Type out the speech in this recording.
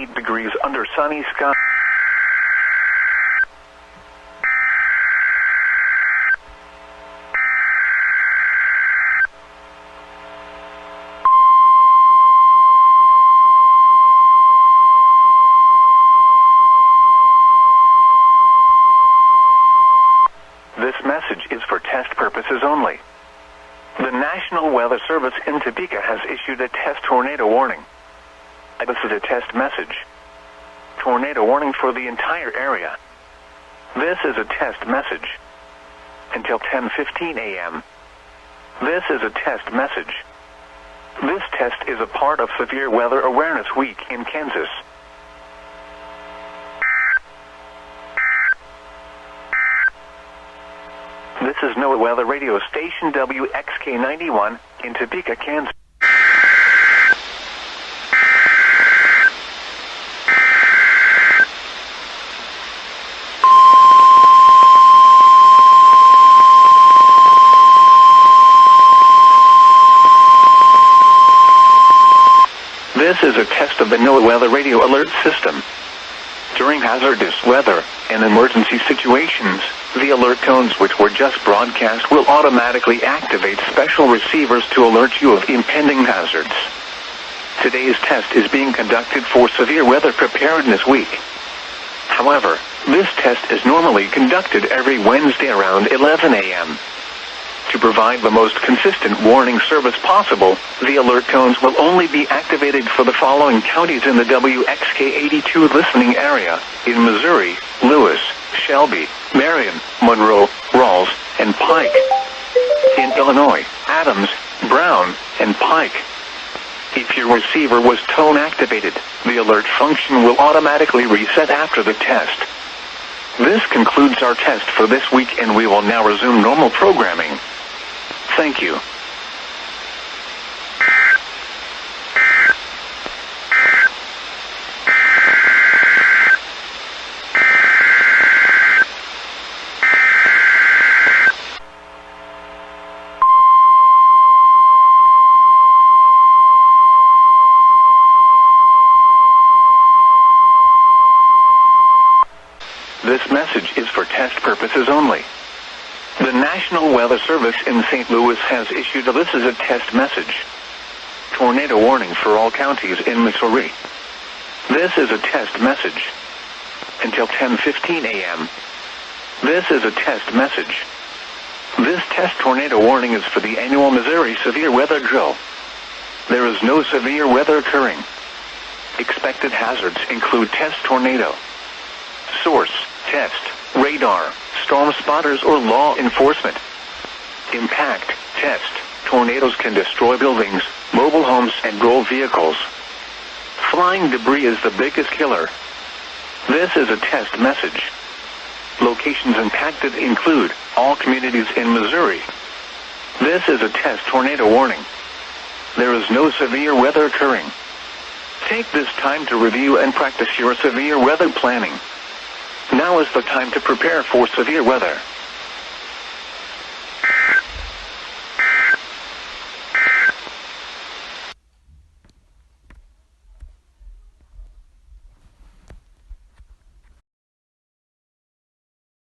28 degrees under sunny sky. This message is for test purposes only. The National Weather Service in Topeka has issued a test tornado warning. This is a test message. Tornado warning for the entire area. This is a test message. Until 10:15 a.m. This is a test message. This test is a part of Severe Weather Awareness Week in Kansas. This is NOAA Weather Radio Station WXK91 in Topeka, Kansas. This is a test of the NOAA Weather Radio Alert System. During hazardous weather and emergency situations, the alert tones which were just broadcast will automatically activate special receivers to alert you of impending hazards. Today's test is being conducted for Severe Weather Preparedness Week. However, this test is normally conducted every Wednesday around 11 a.m. To provide the most consistent warning service possible, the alert tones will only be activated for the following counties in the WXK82 listening area: in Missouri, Lewis, Shelby, Marion, Monroe, Rawls, and Pike. In Illinois, Adams, Brown, and Pike. If your receiver was tone activated, the alert function will automatically reset after the test. This concludes our test for this week, and we will now resume normal programming. Thank you. This message is for test purposes only. The National Weather Service in St. Louis has issued this is a test message. Tornado warning for all counties in Missouri. This is a test message. Until 10:15 a.m. This is a test message. This test tornado warning is for the annual Missouri Severe Weather Drill. There is no severe weather occurring. Expected hazards include test tornado. Source, test, radar, storm spotters or law enforcement. Impact, test. Tornadoes can destroy buildings, mobile homes, and roll vehicles. Flying debris is the biggest killer. This is a test message. Locations impacted include all communities in Missouri. This is a test tornado warning. There is no severe weather occurring. Take this time to review and practice your severe weather planning. Now is the time to prepare for severe weather.